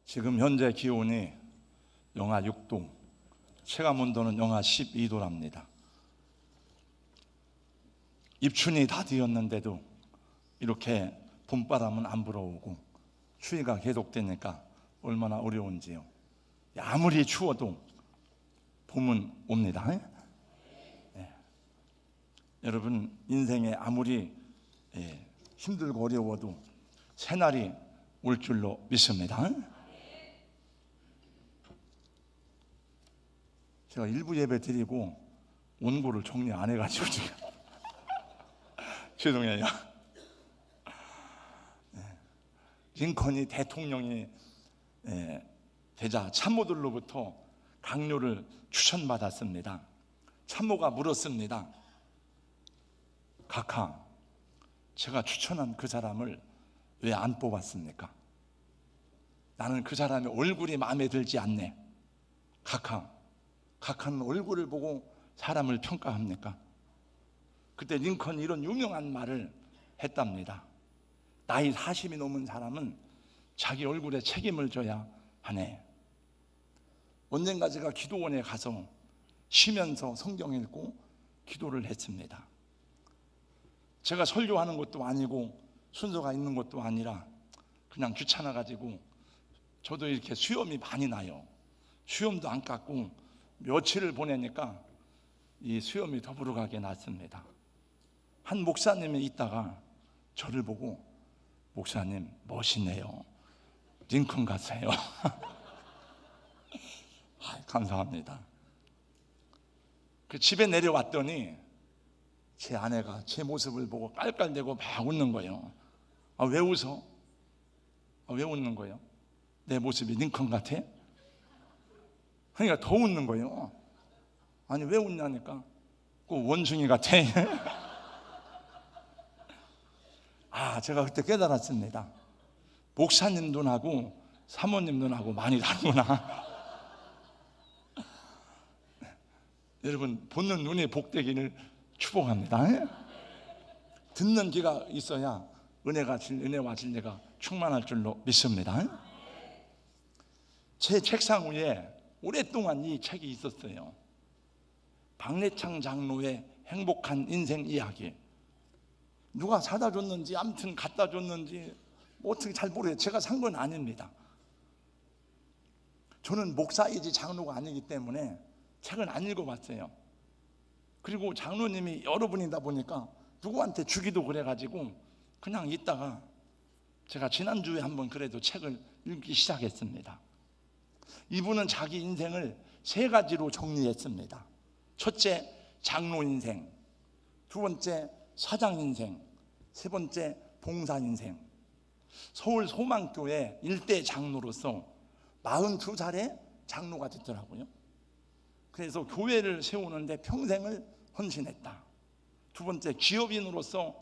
지금 현재 기온이 영하 6도, 체감온도는 영하 12도랍니다. 입춘이 다 되었는데도 이렇게 봄바람은 안 불어오고 추위가 계속되니까 얼마나 어려운지요. 아무리 추워도 봄은 옵니다. 네. 여러분, 인생에 아무리 힘들고 어려워도 새날이 올 줄로 믿습니다. 제가 일부 예배 드리고 원고를 정리 안 해가지고 지금 죄송해요. 링컨이 대통령이 되자 참모들로부터 강요를 추천받았습니다. 참모가 물었습니다. 각하, 제가 추천한 그 사람을 왜 안 뽑았습니까? 나는 그 사람의 얼굴이 마음에 들지 않네. 각하는 얼굴을 보고 사람을 평가합니까? 그때 링컨이 이런 유명한 말을 했답니다. 나이 40이 넘은 사람은 자기 얼굴에 책임을 져야 하네. 언젠가 제가 기도원에 가서 쉬면서 성경 읽고 기도를 했습니다. 제가 설교하는 것도 아니고 순서가 있는 것도 아니라 그냥 귀찮아가지고 저도 이렇게 수염이 많이 나요. 수염도 안 깎고 며칠을 보내니까 이 수염이 더부룩하게 났습니다. 한 목사님이 있다가 저를 보고 목사님 멋있네요. 링컨 같아요. 감사합니다. 그 집에 내려왔더니 제 아내가 제 모습을 보고 깔깔대고 막 웃는 거예요. 왜 웃어? 왜 웃는 거예요? 내 모습이 링컨 같아? 그러니까 더 웃는 거예요. 아니 왜 웃냐니까 꼭 원숭이 같아. 제가 그때 깨달았습니다. 목사님 눈하고 사모님 눈하고 많이 다르구나. 여러분, 보는 눈이 복되기를 축복합니다. 듣는 귀가 있어야 은혜와 진리가 충만할 줄로 믿습니다. 제 책상 위에 오랫동안 이 책이 있었어요. 박래창 장로의 행복한 인생 이야기. 누가 사다 줬는지 아무튼 갖다 줬는지 어떻게 잘 모르겠어요. 제가 산 건 아닙니다. 저는 목사이지 장로가 아니기 때문에 책을 안 읽어봤어요. 그리고 장로님이 여러 분이다 보니까 누구한테 주기도 그래가지고 그냥 있다가 제가 지난주에 한번 그래도 책을 읽기 시작했습니다. 이분은 자기 인생을 3가지로 정리했습니다. 첫째, 장로 인생. 두 번째, 사장 인생. 세 번째, 봉사 인생. 서울 소망교회 일대 장로로서 42살에 장로가 됐더라고요. 그래서 교회를 세우는데 평생을 헌신했다. 두 번째, 기업인으로서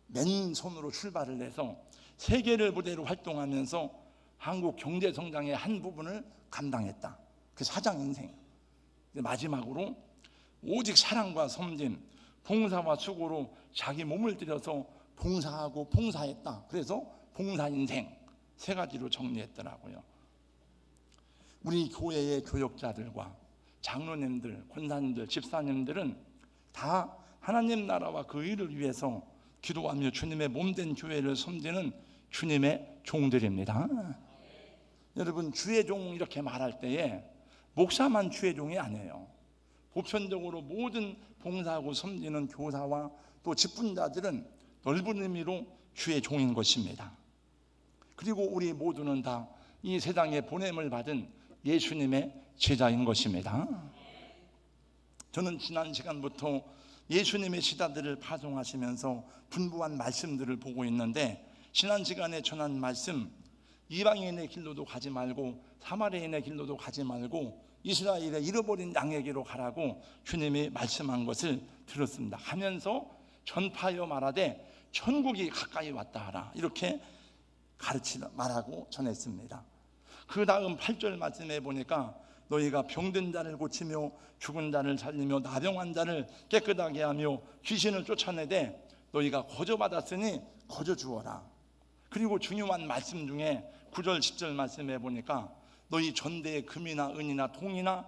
맨손으로 출발을 해서 세계를 무대로 활동하면서 한국 경제 성장의 한 부분을 감당했다. 그 사장 인생. 마지막으로 오직 사랑과 섬김, 봉사와 수고로 자기 몸을 들여서 봉사하고 봉사했다. 그래서 봉사 인생 3가지로 정리했더라고요. 우리 교회의 교역자들과 장로님들, 권사님들, 집사님들은 다 하나님 나라와 그 일을 위해서 기도하며 주님의 몸된 교회를 섬기는 주님의 종들입니다. 여러분, 주의 종 이렇게 말할 때에 목사만 주의 종이 아니에요. 보편적으로 모든 봉사하고 섬기는 교사와 또 직분자들은 넓은 의미로 주의 종인 것입니다. 그리고 우리 모두는 다 이 세상에 보냄을 받은 예수님의 제자인 것입니다. 저는 지난 시간부터 예수님의 시다들을 파송하시면서 분부한 말씀들을 보고 있는데, 지난 시간에 전한 말씀, 이방인의 길로도 가지 말고 사마리아인의 길로도 가지 말고 이스라엘의 잃어버린 양에게로 가라고 주님이 말씀한 것을 들었습니다. 하면서 전파하여 말하되 천국이 가까이 왔다 하라, 이렇게 말하고 전했습니다. 그 다음 8절 말씀에 보니까 너희가 병든 자를 고치며 죽은 자를 살리며 나병한 자를 깨끗하게 하며 귀신을 쫓아내되 너희가 거저 받았으니 거저 주어라. 그리고 중요한 말씀 중에 9절 10절 말씀해 보니까 너희 전대에 금이나 은이나 동이나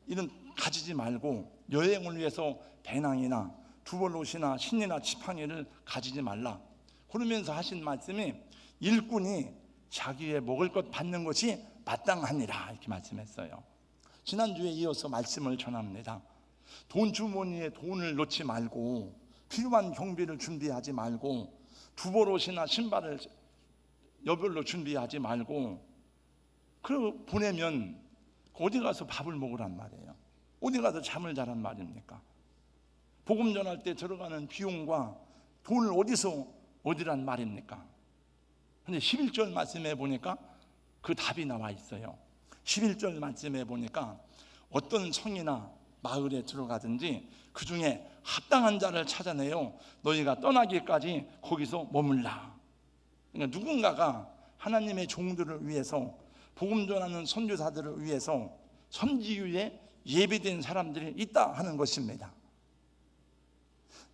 이런 가지지 말고 여행을 위해서 배낭이나 두벌옷이나 신이나 지팡이를 가지지 말라. 그러면서 하신 말씀이 일꾼이 자기의 먹을 것 받는 것이 마땅하니라 이렇게 말씀했어요. 지난주에 이어서 말씀을 전합니다. 돈 주머니에 돈을 넣지 말고 필요한 경비를 준비하지 말고 두벌옷이나 신발을 여별로 준비하지 말고 그 보내면 어디 가서 밥을 먹으란 말이에요. 어디 가서 잠을 자란 말입니까? 복음 전할 때 들어가는 비용과 돈을 어디서 얻으란 말입니까? 근데 11절 말씀해 보니까 그 답이 나와 있어요. 11절 말씀해 보니까 어떤 성이나 마을에 들어가든지 그 중에 합당한 자를 찾아내요 너희가 떠나기까지 거기서 머물라. 그러니까 누군가가 하나님의 종들을 위해서 복음 전하는 선교사들을 위해서 선지유에 예비된 사람들이 있다 하는 것입니다.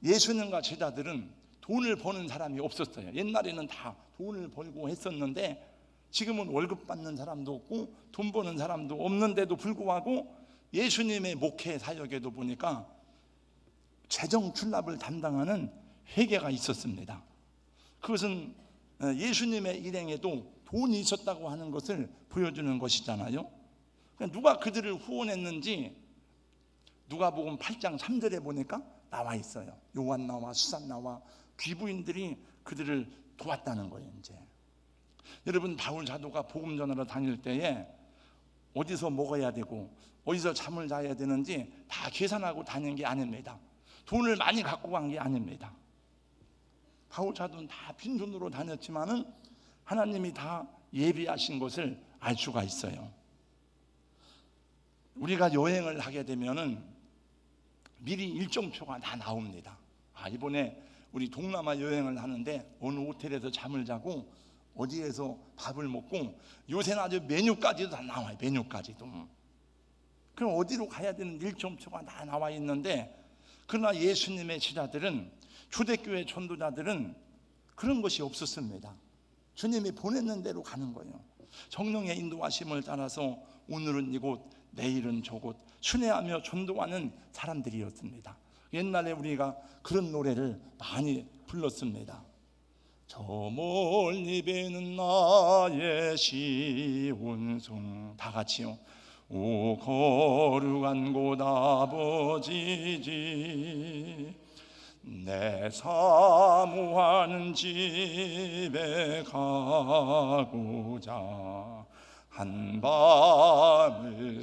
예수님과 제자들은 돈을 버는 사람이 없었어요. 옛날에는 다 돈을 벌고 했었는데 지금은 월급 받는 사람도 없고 돈 버는 사람도 없는데도 불구하고 예수님의 목회 사역에도 보니까 재정 출납을 담당하는 회계가 있었습니다. 그것은 예수님의 일행에도 돈이 있었다고 하는 것을 보여주는 것이잖아요. 누가 그들을 후원했는지 누가복음 8장 3절에 보니까 나와 있어요. 요한나와 수산나와 귀부인들이 그들을 도왔다는 거예요. 이제 여러분, 바울 사도가 복음 전하러 다닐 때에 어디서 먹어야 되고 어디서 잠을 자야 되는지 다 계산하고 다닌 게 아닙니다. 돈을 많이 갖고 간 게 아닙니다. 바울 사도는 다 빈손으로 다녔지만은 하나님이 다 예비하신 것을 알 수가 있어요. 우리가 여행을 하게 되면은 미리 일정표가 다 나옵니다. 이번에 우리 동남아 여행을 하는데 어느 호텔에서 잠을 자고 어디에서 밥을 먹고 요새는 아주 메뉴까지도 다 나와요. 메뉴까지도. 그럼 어디로 가야 되는 일정표가 다 나와 있는데, 그러나 예수님의 제자들은, 초대교회 전도자들은 그런 것이 없었습니다. 주님이 보냈는 대로 가는 거예요. 성령의 인도하심을 따라서 오늘은 이곳, 내일은 저곳 순회하며 전도하는 사람들이었습니다. 옛날에 우리가 그런 노래를 많이 불렀습니다. 저 멀리 뵈는 나의 시온성, 다 같이요. 오 거룩한 곳 아버지지, 내 사모하는 집에 가고자 한밤을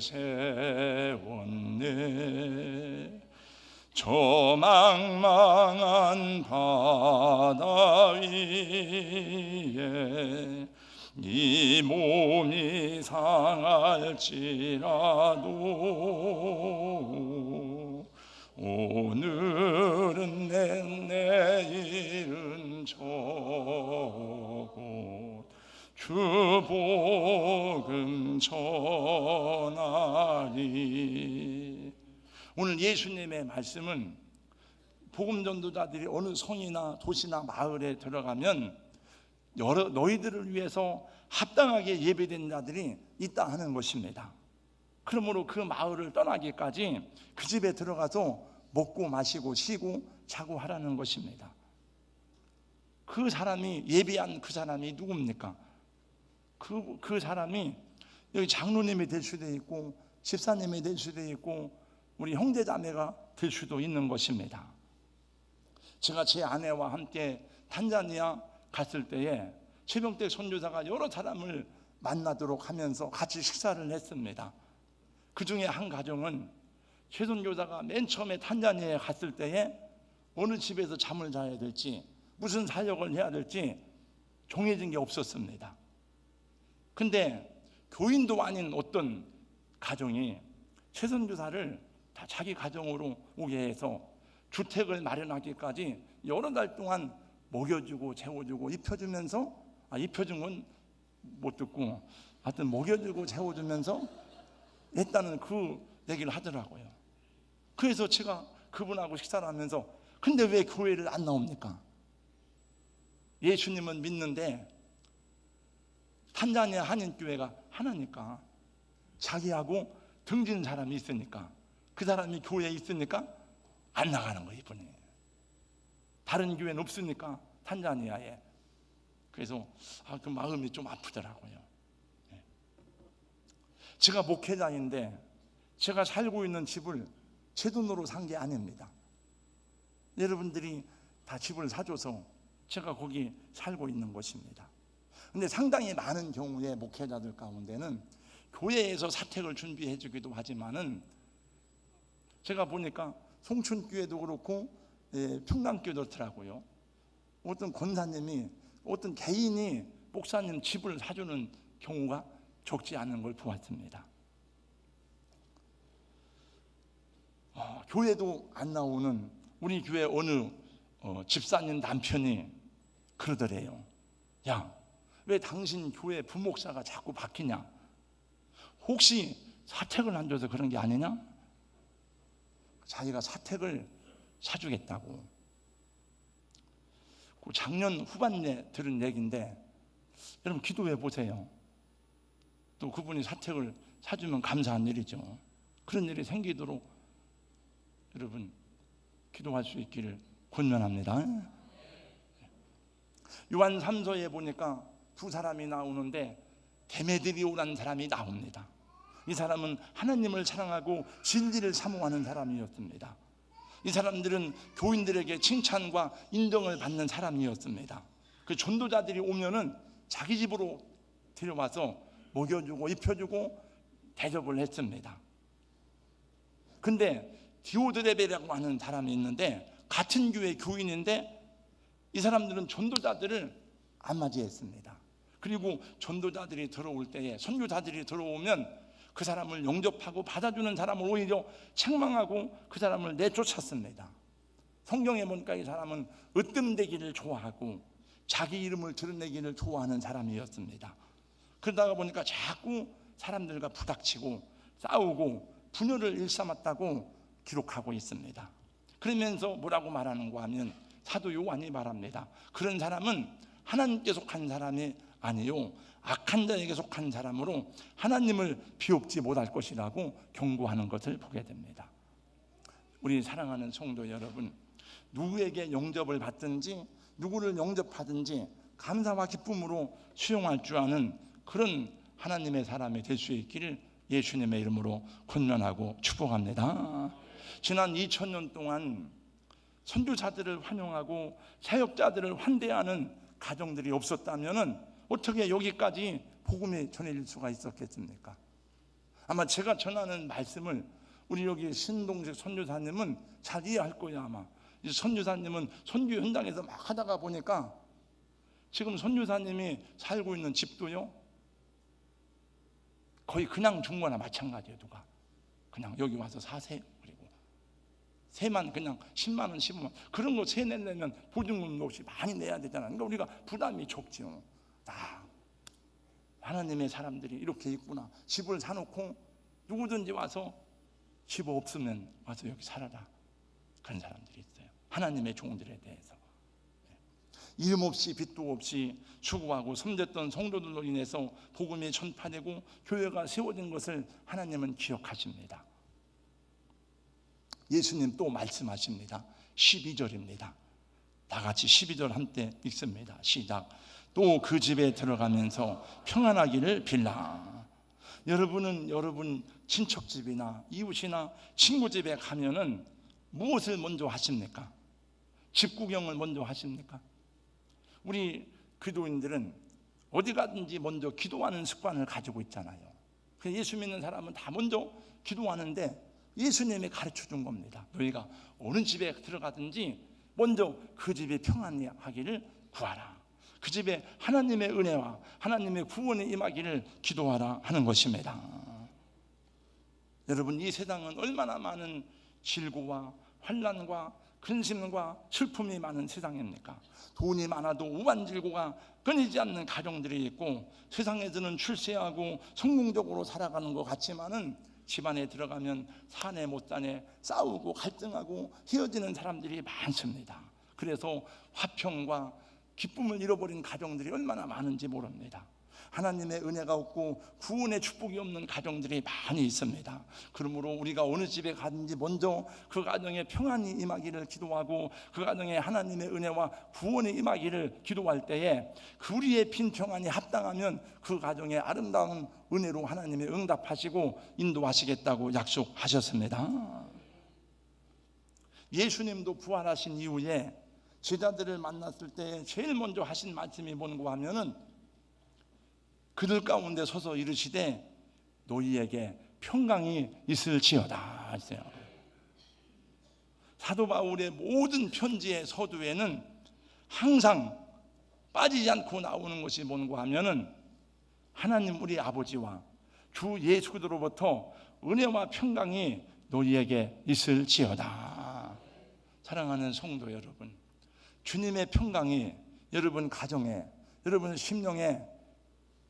새웠네. 저 망망한 바다 위에 이 몸이 상할지라도 오늘은 내일은 저곳 주 복음 전하리. 오늘 예수님의 말씀은 복음 전도자들이 어느 성이나 도시나 마을에 들어가면 너희들을 위해서 합당하게 예배된 자들이 있다 하는 것입니다. 그러므로 그 마을을 떠나기까지 그 집에 들어가서 먹고 마시고 쉬고 자고 하라는 것입니다. 그 사람이, 예비한 그 사람이 누굽니까? 그 사람이 여기 장로님이 될 수도 있고 집사님이 될 수도 있고 우리 형제자매가 될 수도 있는 것입니다. 제가 제 아내와 함께 탄자니아 갔을 때에 최병태 선교사가 여러 사람을 만나도록 하면서 같이 식사를 했습니다. 그 중에 한 가정은 최 선교사가 맨 처음에 탄자니아에 갔을 때에 어느 집에서 잠을 자야 될지 무슨 사역을 해야 될지 정해진 게 없었습니다. 근데 교인도 아닌 어떤 가정이 최 선교사를 다 자기 가정으로 오게 해서 주택을 마련하기까지 여러 달 동안 먹여주고 재워주고 입혀주면서, 입혀준 건 못 듣고 하여튼 먹여주고 재워주면서 했다는 그 얘기를 하더라고요. 그래서 제가 그분하고 식사를 하면서 근데 왜 교회를 안 나옵니까? 예수님은 믿는데 탄자니아 한인교회가 하나니까 자기하고 등진 사람이 있으니까 그 사람이 교회에 있으니까 안 나가는 거예요. 이분이 다른 교회는 없으니까 탄자니아에. 그래서 그 마음이 좀 아프더라고요. 제가 목회자인데 제가 살고 있는 집을 제 돈으로 산 게 아닙니다. 여러분들이 다 집을 사줘서 제가 거기 살고 있는 곳입니다. 근데 상당히 많은 경우에 목회자들 가운데는 교회에서 사택을 준비해 주기도 하지만은 제가 보니까 송춘교회도 그렇고 평강교회도 그렇더라고요. 어떤 권사님이 어떤 개인이 목사님 집을 사주는 경우가 적지 않은 걸 보았습니다. 교회도 안 나오는 우리 교회 어느 집사님 남편이 그러더래요. 야, 왜 당신 교회 부목사가 자꾸 바뀌냐? 혹시 사택을 안 줘서 그런 게 아니냐? 자기가 사택을 사주겠다고. 그 작년 후반에 들은 얘기인데 여러분 기도해 보세요. 또 그분이 사택을 사주면 감사한 일이죠. 그런 일이 생기도록 여러분 기도할 수 있기를 권면합니다. 요한 3서에 보니까 두 사람이 나오는데 데메드리오라는 사람이 나옵니다. 이 사람은 하나님을 사랑하고 진리를 사모하는 사람이었습니다. 이 사람들은 교인들에게 칭찬과 인정을 받는 사람이었습니다. 그 전도자들이 오면은 자기 집으로 데려와서 먹여주고 입혀주고 대접을 했습니다. 근데 디오드레베라고 하는 사람이 있는데 같은 교회 교인인데 이 사람들은 전도자들을 안 맞이했습니다. 그리고 전도자들이 들어올 때에 선교사들이 들어오면 그 사람을 영접하고 받아주는 사람을 오히려 책망하고 그 사람을 내쫓았습니다. 성경에 보니까 이 사람은 으뜸되기를 좋아하고 자기 이름을 드러내기를 좋아하는 사람이었습니다. 그러다가 보니까 자꾸 사람들과 부닥치고 싸우고 분열을 일삼았다고 기록하고 있습니다. 그러면서 뭐라고 말하는가 하면 사도 요한이 말합니다. 그런 사람은 하나님께 속한 사람이 아니요 악한 자에게 속한 사람으로 하나님을 비옵지 못할 것이라고 경고하는 것을 보게 됩니다. 우리 사랑하는 성도 여러분, 누구에게 영접을 받든지 누구를 영접하든지 감사와 기쁨으로 수용할 줄 아는 그런 하나님의 사람이 될 수 있기를 예수님의 이름으로 권면하고 축복합니다. 지난 2000년 동안 선교사들을 환영하고 사역자들을 환대하는 가정들이 없었다면 어떻게 여기까지 복음이 전해질 수가 있었겠습니까? 아마 제가 전하는 말씀을 우리 여기 신동식 선교사님은 잘 이해할 거예요. 아마 이 선교사님은 선교 현장에서 막 하다가 보니까 지금 선교사님이 살고 있는 집도요 거의 그냥 준 거나 마찬가지예요. 누가 그냥 여기 와서 사세요. 그리고 세만 그냥 10만 원 15만 원 그런 거 세 내려면 보증금도 없이 많이 내야 되잖아요. 그러니까 우리가 부담이 적죠. 하나님의 사람들이 이렇게 있구나. 집을 사놓고 누구든지 와서 집 없으면 와서 여기 살아라. 그런 사람들이 있어요. 하나님의 종들에 대해서 이름 없이 빚도 없이 수고하고 섬겼던 성도들로 인해서 복음이 전파되고 교회가 세워진 것을 하나님은 기억하십니다. 예수님 또 말씀하십니다. 12절입니다. 다 같이 12절 함께 읽습니다. 시작. 또 그 집에 들어가면서 평안하기를 빌라. 여러분은 여러분 친척집이나 이웃이나 친구 집에 가면은 무엇을 먼저 하십니까? 집 구경을 먼저 하십니까? 우리 기도인들은 어디 가든지 먼저 기도하는 습관을 가지고 있잖아요. 예수 믿는 사람은 다 먼저 기도하는데 예수님이 가르쳐 준 겁니다. 너희가 어느 집에 들어가든지 먼저 그 집이 평안하기를 구하라. 그 집에 하나님의 은혜와 하나님의 구원이 임하기를 기도하라 하는 것입니다. 여러분, 이 세상은 얼마나 많은 질고와 환난과 근심과 슬픔이 많은 세상입니까? 돈이 많아도 우반질고가 끊이지 않는 가정들이 있고 세상에서는 출세하고 성공적으로 살아가는 것 같지만은 집안에 들어가면 사내 못 사내 싸우고 갈등하고 헤어지는 사람들이 많습니다. 그래서 화평과 기쁨을 잃어버린 가정들이 얼마나 많은지 모릅니다. 하나님의 은혜가 없고 구원의 축복이 없는 가정들이 많이 있습니다. 그러므로 우리가 어느 집에 가든지 먼저 그 가정에 평안이 임하기를 기도하고 그 가정에 하나님의 은혜와 구원이 임하기를 기도할 때에 그 우리의 빈평안이 합당하면 그 가정에 아름다운 은혜로 하나님이 응답하시고 인도하시겠다고 약속하셨습니다. 예수님도 부활하신 이후에 제자들을 만났을 때 제일 먼저 하신 말씀이 뭔가 하면은 그들 가운데 서서 이르시되 너희에게 평강이 있을지어다 했어요. 사도 바울의 모든 편지의 서두에는 항상 빠지지 않고 나오는 것이 뭔가 하면은 하나님 우리 아버지와 주 예수 그리스도로부터 은혜와 평강이 너희에게 있을지어다. 사랑하는 성도 여러분, 주님의 평강이 여러분 가정에, 여러분 심령에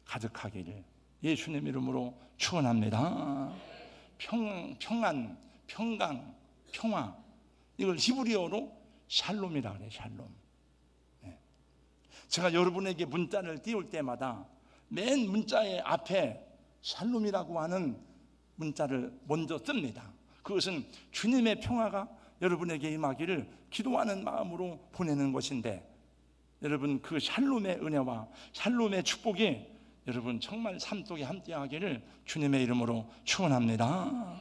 가득하기를 예수님 이름으로 축원합니다. 평안, 평강, 평화, 이걸 히브리어로 샬롬이라 그래요. 샬롬. 제가 여러분에게 문자를 띄울 때마다 맨 문자의 앞에 샬롬이라고 하는 문자를 먼저 씁니다. 그것은 주님의 평화가 여러분에게 임하기를 기도하는 마음으로 보내는 것인데, 여러분 그 샬롬의 은혜와 샬롬의 축복이 여러분 정말 삶 속에 함께하기를 주님의 이름으로 축원합니다.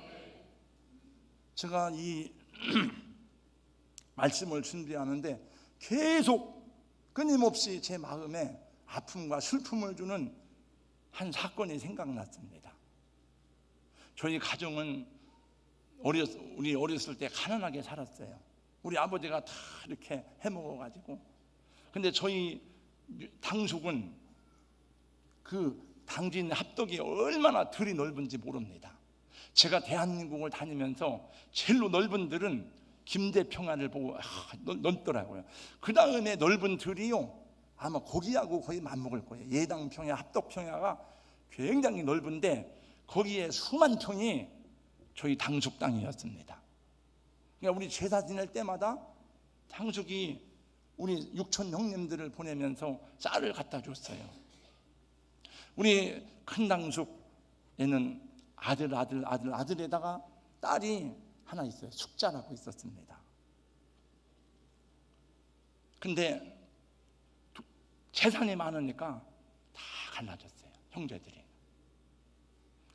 제가 이 말씀을 준비하는데 계속 끊임없이 제 마음에 아픔과 슬픔을 주는 한 사건이 생각났습니다. 저희 가정은 우리 어렸을 때 가난하게 살았어요. 우리 아버지가 다 이렇게 해먹어가지고. 근데 저희 당숙은 그 당진 합덕이 얼마나 들이 넓은지 모릅니다. 제가 대한민국을 다니면서 제일로 넓은 들은 김대평안을 보고 넓더라고요. 그 다음에 넓은 들이요, 아마 거기하고 거의 맞먹을 거예요. 예당평야, 합덕평야가 굉장히 넓은데 거기에 수만 평이 저희 당숙 땅이었습니다. 그러니까 우리 제사 지낼 때마다 당숙이 우리 육촌 형님들을 보내면서 쌀을 갖다 줬어요. 우리 큰 당숙에는 아들에다가 딸이 하나 있어요. 숙자라고 있었습니다. 근데 재산이 많으니까 다 갈라졌어요, 형제들이.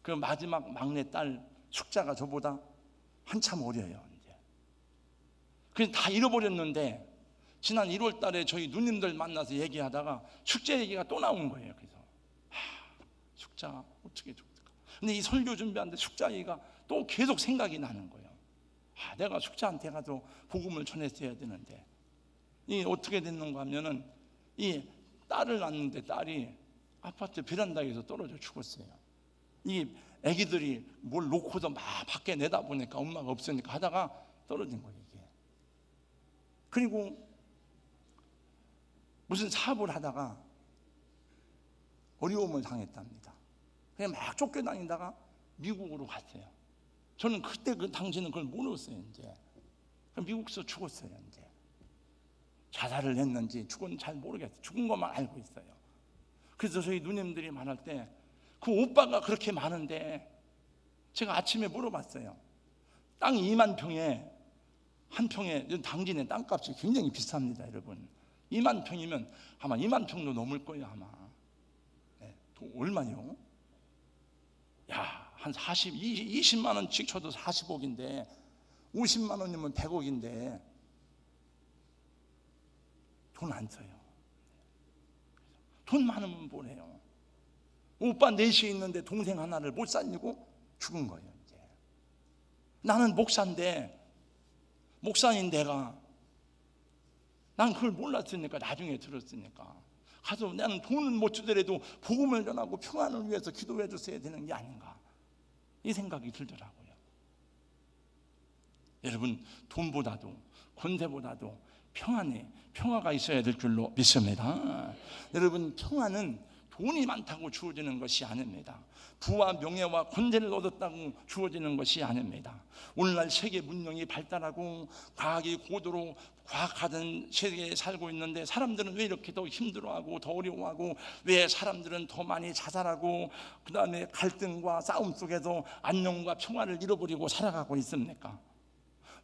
그 마지막 막내 딸 숙자가 저보다 한참 어려요. 이제 그래서 다 잃어버렸는데 지난 1월 달에 저희 누님들 만나서 얘기하다가 숙제 얘기가 또 나온 거예요. 그래서 숙자 어떻게 좋을까? 근데 이 설교 준비하는데 숙자 얘기가 또 계속 생각이 나는 거예요. 내가 숙자한테 가서 복음을 전했어야 되는데, 이 어떻게 됐는가 하면은 이 딸을 낳는데 딸이 아파트 베란다에서 떨어져 죽었어요. 이 애기들이 뭘 놓고서 막 밖에 내다보니까 엄마가 없으니까 하다가 떨어진 거예요, 이게. 그리고 무슨 사업을 하다가 어려움을 당했답니다. 그냥 막 쫓겨다니다가 미국으로 갔어요. 저는 그때 그 당시는 그걸 모르겠어요. 이제 미국에서 죽었어요. 이제 자살을 했는지 죽은 잘 모르겠어요. 죽은 것만 알고 있어요. 그래서 저희 누님들이 말할 때 그 오빠가 그렇게 많은데, 제가 아침에 물어봤어요. 땅 2만 평에 한 평에, 당진의 땅값이 굉장히 비쌉니다, 여러분. 2만 평이면 아마 2만 평도 넘을 거예요, 아마. 네, 얼마요? 한 20만 원씩 쳐도 40억인데 50만 원이면 100억인데 돈 안 써요. 돈 많으면 뭐래요? 오빠 넷이 있는데 동생 하나를 못 살리고 죽은 거예요. 이제 나는 목사인 내가, 난 그걸 몰랐으니까, 나중에 들었으니까 가서 나는 돈은 못 주더라도 복음을 전하고 평안을 위해서 기도해 줬어야 되는 게 아닌가, 이 생각이 들더라고요. 여러분, 돈보다도 권세보다도 평화가 있어야 될 줄로 믿습니다. 여러분, 평화는 돈이 많다고 주어지는 것이 아닙니다. 부와 명예와 권세를 얻었다고 주어지는 것이 아닙니다. 오늘날 세계 문명이 발달하고 과학이 고도로 과학하던 세계에 살고 있는데 사람들은 왜 이렇게 더 힘들어하고 더 어려워하고, 왜 사람들은 더 많이 자살하고 그 다음에 갈등과 싸움 속에서 안녕과 평화를 잃어버리고 살아가고 있습니까?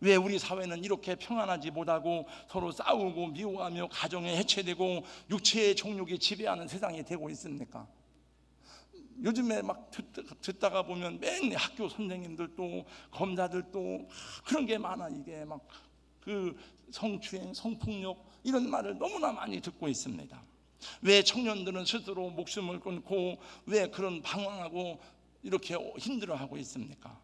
왜 우리 사회는 이렇게 평안하지 못하고 서로 싸우고 미워하며 가정이 해체되고 육체의 정욕이 지배하는 세상이 되고 있습니까? 요즘에 막 듣다가 보면 맨 학교 선생님들도 검사들도 그런 게 많아. 이게 막 그 성추행, 성폭력 이런 말을 너무나 많이 듣고 있습니다. 왜 청년들은 스스로 목숨을 끊고 왜 그런 방황하고 이렇게 힘들어하고 있습니까?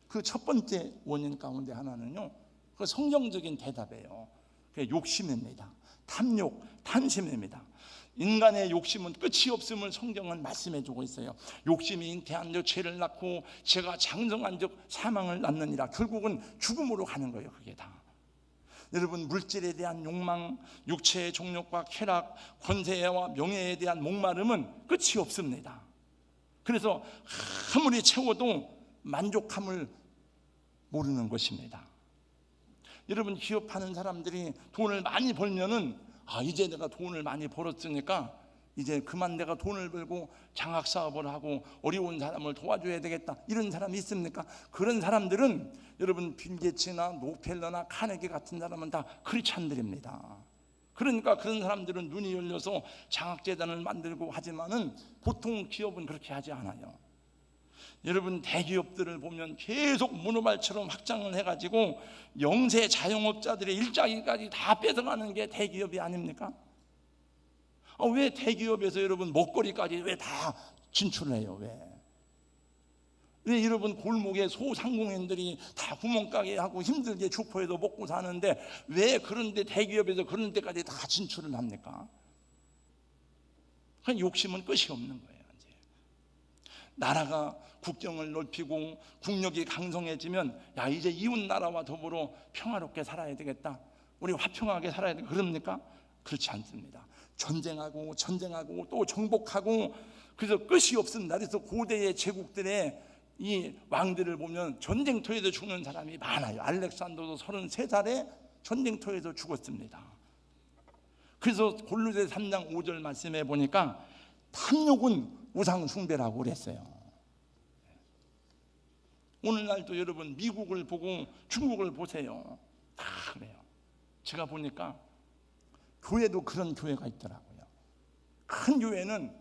그 첫 번째 원인 가운데 하나는요, 그 성경적인 대답이에요. 그 욕심입니다. 탐욕, 탐심입니다. 인간의 욕심은 끝이 없음을 성경은 말씀해 주고 있어요. 욕심이 잉태한 적 죄를 낳고 죄가 장성한 적 사망을 낳느니라. 결국은 죽음으로 가는 거예요. 그게 다. 여러분, 물질에 대한 욕망, 육체의 정욕과 쾌락, 권세와 명예에 대한 목마름은 끝이 없습니다. 그래서 아무리 채워도 만족함을 모르는 것입니다. 여러분, 기업하는 사람들이 돈을 많이 벌면은 이제 내가 돈을 많이 벌었으니까 이제 그만 내가 돈을 벌고 장학사업을 하고 어려운 사람을 도와줘야 되겠다, 이런 사람이 있습니까? 그런 사람들은 여러분, 빌 게이츠나 록펠러나 카네기 같은 사람은 다 크리스찬들입니다. 그러니까 그런 사람들은 눈이 열려서 장학재단을 만들고 하지만은 보통 기업은 그렇게 하지 않아요. 여러분, 대기업들을 보면 계속 문어발처럼 확장을 해가지고 영세 자영업자들의 일자리까지 다 뺏어가는 게 대기업이 아닙니까? 왜 대기업에서 여러분 먹거리까지 왜 다 진출을 해요? 왜 여러분 골목에 소상공인들이 다 구멍가게 하고 힘들게 주포에서 먹고 사는데 왜 그런데 대기업에서 그런 데까지 다 진출을 합니까? 그냥 욕심은 끝이 없는 거예요. 이제 나라가 국경을 넓히고 국력이 강성해지면 이제 이웃 나라와 더불어 평화롭게 살아야 되겠다, 우리 화평하게 살아야 되겠다, 그럽니까? 그렇지 않습니다. 전쟁하고 또 정복하고, 그래서 끝이 없습니다. 그래서 고대의 제국들의 이 왕들을 보면 전쟁터에서 죽는 사람이 많아요. 알렉산더도 33살에 전쟁터에서 죽었습니다. 그래서 골로새 3장 5절 말씀해 보니까 탐욕은 우상 숭배라고 그랬어요. 오늘날도 여러분 미국을 보고 중국을 보세요. 다 그래요. 제가 보니까 교회도 그런 교회가 있더라고요. 큰 교회는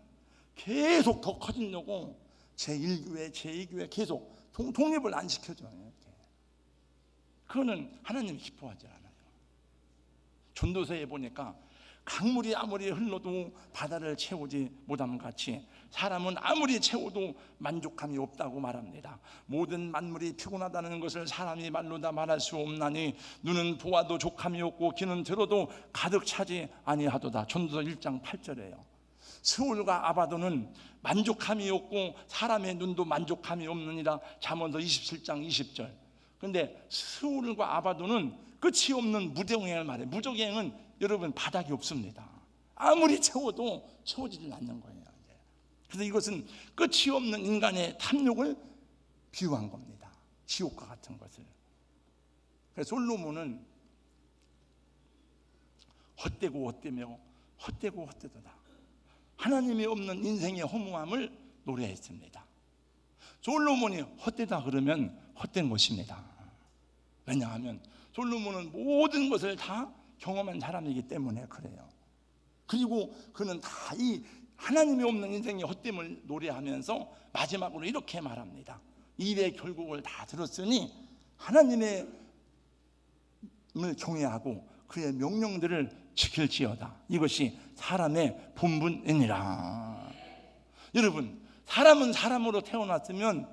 계속 더 커지려고 제1교회, 제2교회 계속 독립을 안 시켜줘요. 그거는 하나님이 기뻐하지 않아요. 전도서에 보니까 강물이 아무리 흘러도 바다를 채우지 못함 같이 사람은 아무리 채워도 만족함이 없다고 말합니다. 모든 만물이 피곤하다는 것을 사람이 말로 다 말할 수 없나니 눈은 보아도 족함이 없고 귀는 들어도 가득 차지 아니하도다. 전도서 1장 8절이에요. 스올과 아바도는 만족함이 없고 사람의 눈도 만족함이 없느니라. 잠언서 27장 20절. 그런데 스올과 아바도는 끝이 없는 무정행을 말해요. 무정행은 여러분 바닥이 없습니다. 아무리 채워도 채워지질 않는 거예요. 그래서 이것은 끝이 없는 인간의 탐욕을 비유한 겁니다. 지옥과 같은 것을. 그래서 솔로몬은 헛되고 헛되며 헛되고 헛되도다, 하나님이 없는 인생의 허무함을 노래했습니다. 솔로몬이 헛되다 그러면 헛된 것입니다. 왜냐하면 솔로몬은 모든 것을 다 경험한 사람이기 때문에 그래요. 그리고 그는 다 이 하나님이 없는 인생의 헛됨을 노래하면서 마지막으로 이렇게 말합니다. 일의 결국을 다 들었으니 하나님의 경외하고 그의 명령들을 지킬지어다. 이것이 사람의 본분이니라. 여러분, 사람은 사람으로 태어났으면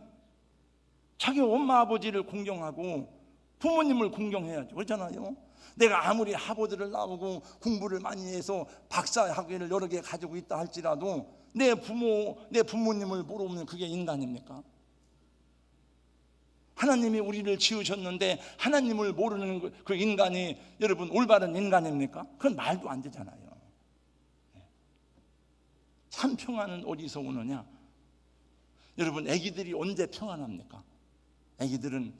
자기 엄마 아버지를 공경하고 부모님을 공경해야죠. 그렇잖아요. 내가 아무리 하버드를 나오고 공부를 많이 해서 박사 학위를 여러 개 가지고 있다 할지라도 내 부모님을 모르면 그게 인간입니까? 하나님이 우리를 지으셨는데 하나님을 모르는 그 인간이 여러분 올바른 인간입니까? 그건 말도 안 되잖아요. 참 평안은 어디서 오느냐? 여러분, 아기들이 언제 평안합니까? 아기들은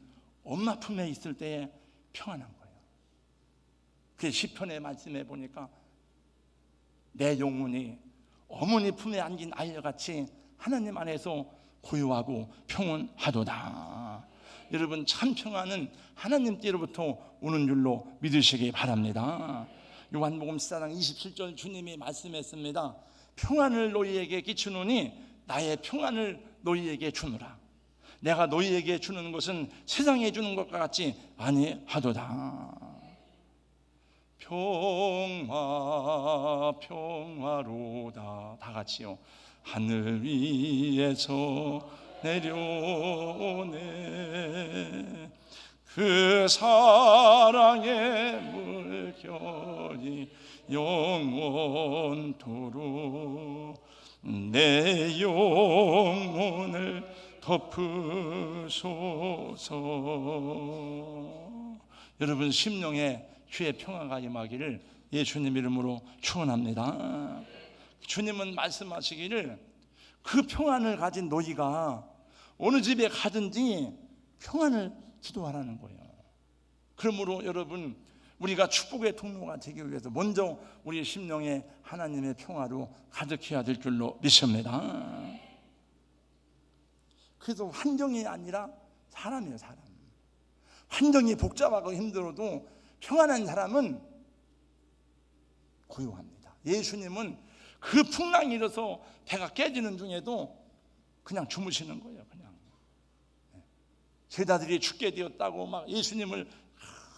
엄마 품에 있을 때에 평안한 거예요. 그 시편의 말씀에 보니까 내 영혼이 어머니 품에 안긴 아이같이 하나님 안에서 고요하고 평온하도다. 여러분, 참 평안은 하나님께로부터 오는 줄로 믿으시기 바랍니다. 요한복음 14장 27절 주님이 말씀했습니다. 평안을 너희에게 끼치노니 나의 평안을 너희에게 주노라. 내가 너희에게 주는 것은 세상에 주는 것과 같지 아니하도다. 평화로다. 다 같이요. 하늘 위에서 내려오네. 그 사랑의 물결이 영원토록 내 영혼을 덮으소서. 여러분, 심령에 주의 평화가 임하기를 예수님 이름으로 축원합니다. 주님은 말씀하시기를 그 평안을 가진 너희가 어느 집에 가든지 평안을 기도하라는 거예요. 그러므로 여러분, 우리가 축복의 통로가 되기 위해서 먼저 우리 심령에 하나님의 평화로 가득해야 될 줄로 믿습니다. 그래서 환경이 아니라 사람이에요. 사람. 환경이 복잡하고 힘들어도 평안한 사람은 고요합니다. 예수님은 그 풍랑이 일어서 배가 깨지는 중에도 그냥 주무시는 거예요. 그냥 제자들이 죽게 되었다고 막 예수님을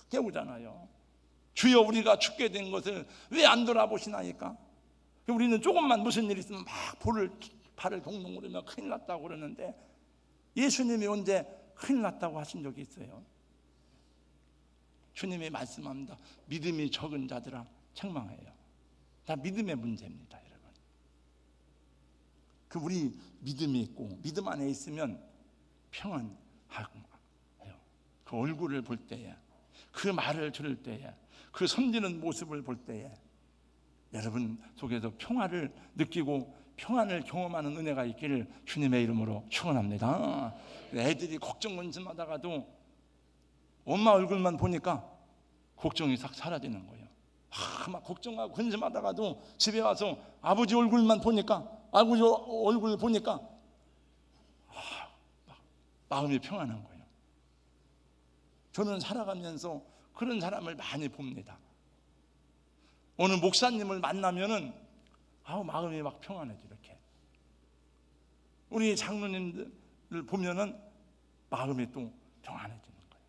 깨우잖아요. 주여, 우리가 죽게 된 것을 왜 안 돌아보시나니까. 우리는 조금만 무슨 일 있으면 막 발을 동동 구르며 큰일 났다고 그러는데, 예수님이 언제 큰일 났다고 하신 적이 있어요? 주님이 말씀합니다. 믿음이 적은 자들아 책망해요. 다 믿음의 문제입니다, 여러분. 그 우리 믿음이 있고 믿음 안에 있으면 평안하고 해요. 그 얼굴을 볼 때에, 그 말을 들을 때에, 그 섬기는 모습을 볼 때에 여러분 속에서 평화를 느끼고 평안을 경험하는 은혜가 있기를 주님의 이름으로 축원합니다. 애들이 걱정 근심하다가도 엄마 얼굴만 보니까 걱정이 싹 사라지는 거예요. 막 걱정하고 근심하다가도 집에 와서 아버지 얼굴만 보니까, 아버지 얼굴을 보니까 마음이 평안한 거예요. 저는 살아가면서 그런 사람을 많이 봅니다. 어느 목사님을 만나면은 마음이 막 평안해져. 이렇게 우리 장로님들을 보면은 마음이 또 평안해지는 거예요.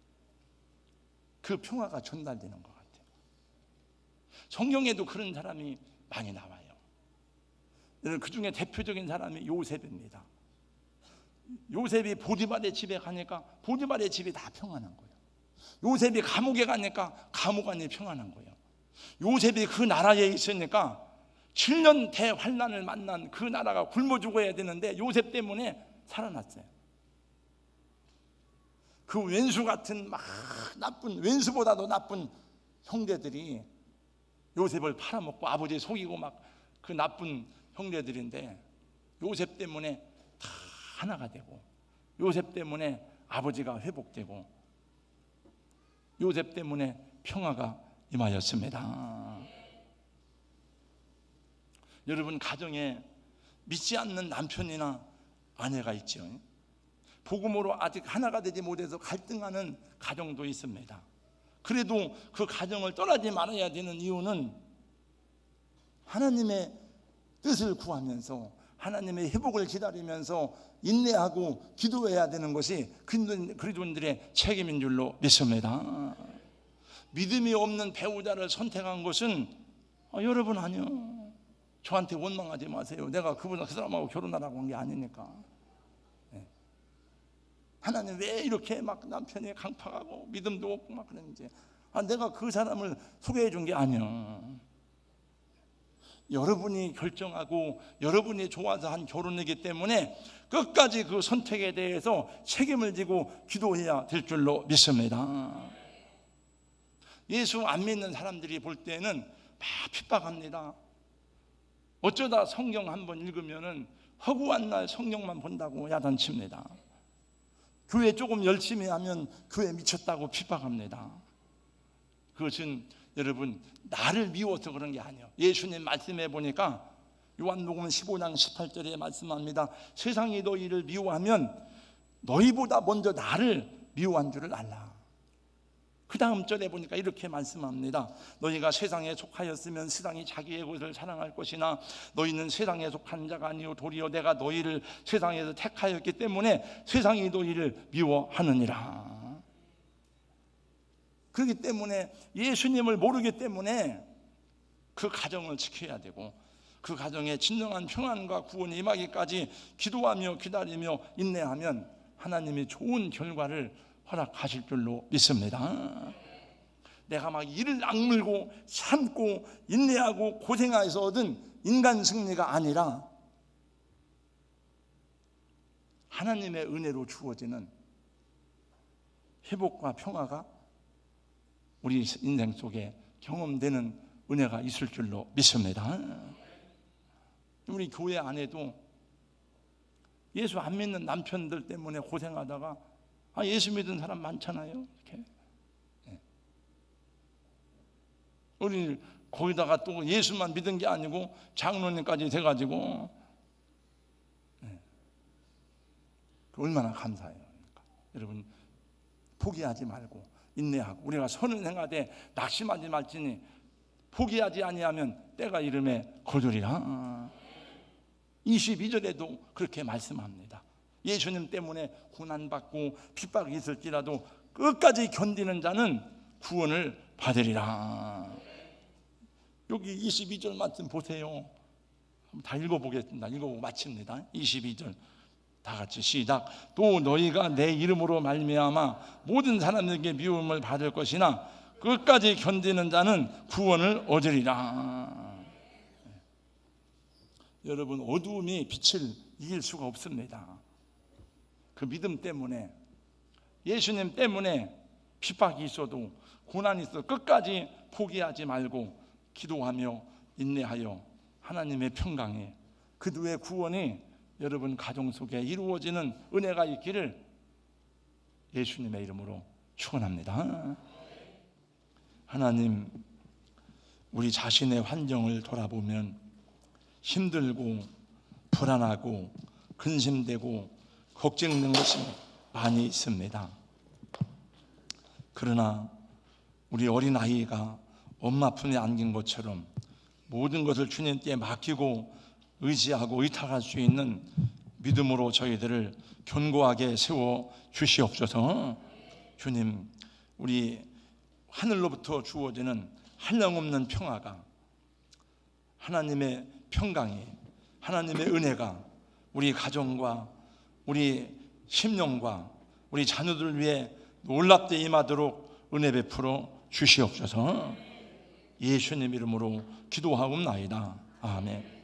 그 평화가 전달되는 것 같아요. 성경에도 그런 사람이 많이 나와요. 그 중에 대표적인 사람이 요셉입니다. 요셉이 보디발의 집에 가니까 보디발의 집이 다 평안한 거예요. 요셉이 감옥에 가니까 감옥 안이 평안한 거예요. 요셉이 그 나라에 있으니까 7년 대환난을 만난 그 나라가 굶어 죽어야 되는데 요셉 때문에 살아났어요. 그 왼수 같은 막 나쁜, 왼수보다도 나쁜 형제들이 요셉을 팔아먹고 아버지 속이고 막 그 나쁜 형제들인데, 요셉 때문에 다 하나가 되고, 요셉 때문에 아버지가 회복되고, 요셉 때문에 평화가 임하였습니다. 여러분, 가정에 믿지 않는 남편이나 아내가 있죠. 복음으로 아직 하나가 되지 못해서 갈등하는 가정도 있습니다. 그래도 그 가정을 떠나지 말아야 되는 이유는 하나님의 뜻을 구하면서 하나님의 회복을 기다리면서 인내하고 기도해야 되는 것이 그리스도인들의 책임인 줄로 믿습니다. 믿음이 없는 배우자를 선택한 것은 여러분 아니요, 저한테 원망하지 마세요. 내가 그 사람하고 결혼하라고 한 게 아니니까. 하나님 왜 이렇게 막 남편이 강팍하고 믿음도 없고 막 그러는지, 내가 그 사람을 소개해 준 게 아니야. 여러분이 결정하고 여러분이 좋아서 한 결혼이기 때문에 끝까지 그 선택에 대해서 책임을 지고 기도해야 될 줄로 믿습니다. 예수 안 믿는 사람들이 볼 때는 막 핍박합니다. 어쩌다 성경 한번 읽으면은 허구한 날 성경만 본다고 야단칩니다. 교회 조금 열심히 하면 교회 미쳤다고 핍박합니다. 그것은 여러분 나를 미워서 그런 게 아니에요. 예수님 말씀해 보니까 요한복음 15장 18절에 말씀합니다. 세상이 너희를 미워하면 너희보다 먼저 나를 미워한 줄을 알라. 그 다음 절에 보니까 이렇게 말씀합니다. 너희가 세상에 속하였으면 세상이 자기의 것을 사랑할 것이나 너희는 세상에 속한 자가 아니요 도리어 내가 너희를 세상에서 택하였기 때문에 세상이 너희를 미워하느니라. 그렇기 때문에 예수님을 모르기 때문에 그 가정을 지켜야 되고 그 가정에 진정한 평안과 구원이 임하기까지 기도하며 기다리며 인내하면 하나님이 좋은 결과를 허락하실 줄로 믿습니다. 내가 막 이를 악물고 참고 인내하고 고생해서 얻은 인간 승리가 아니라 하나님의 은혜로 주어지는 회복과 평화가 우리 인생 속에 경험되는 은혜가 있을 줄로 믿습니다. 우리 교회 안에도 예수 안 믿는 남편들 때문에 고생하다가 예수 믿은 사람 많잖아요. 이렇게. 우리 거기다가 또 예수만 믿은 게 아니고 장로님까지 돼가지고 얼마나 감사해요. 그러니까. 여러분 포기하지 말고 인내하고 우리가 선을 행하되 낙심하지 말지니 포기하지 아니하면 때가 이름에 거두리라. 22절에도 그렇게 말씀합니다. 예수님 때문에 고난받고 핍박이 있을지라도 끝까지 견디는 자는 구원을 받으리라. 여기 22절 말씀 보세요. 다 읽어보겠습니다. 읽어보고 마칩니다. 22절 다 같이 시작. 또 너희가 내 이름으로 말미암아 모든 사람에게 미움을 받을 것이나 끝까지 견디는 자는 구원을 얻으리라. 여러분 어두움이 빛을 이길 수가 없습니다. 그 믿음 때문에 예수님 때문에 핍박이 있어도 고난이 있어도 끝까지 포기하지 말고 기도하며 인내하여 하나님의 평강에 그 후의 구원이 여러분 가정 속에 이루어지는 은혜가 있기를 예수님의 이름으로 축원합니다. 하나님, 우리 자신의 환경을 돌아보면 힘들고 불안하고 근심되고 걱정되는 것이 많이 있습니다. 그러나 우리 어린아이가 엄마 품에 안긴 것처럼 모든 것을 주님께 맡기고 의지하고 의탁할 수 있는 믿음으로 저희들을 견고하게 세워 주시옵소서. 주님, 우리 하늘로부터 주어지는 한량없는 평화가, 하나님의 평강이, 하나님의 은혜가 우리 가정과 우리 심령과 우리 자녀들을 위해 놀랍게 임하도록 은혜 베풀어 주시옵소서. 예수님 이름으로 기도하옵나이다. 아멘.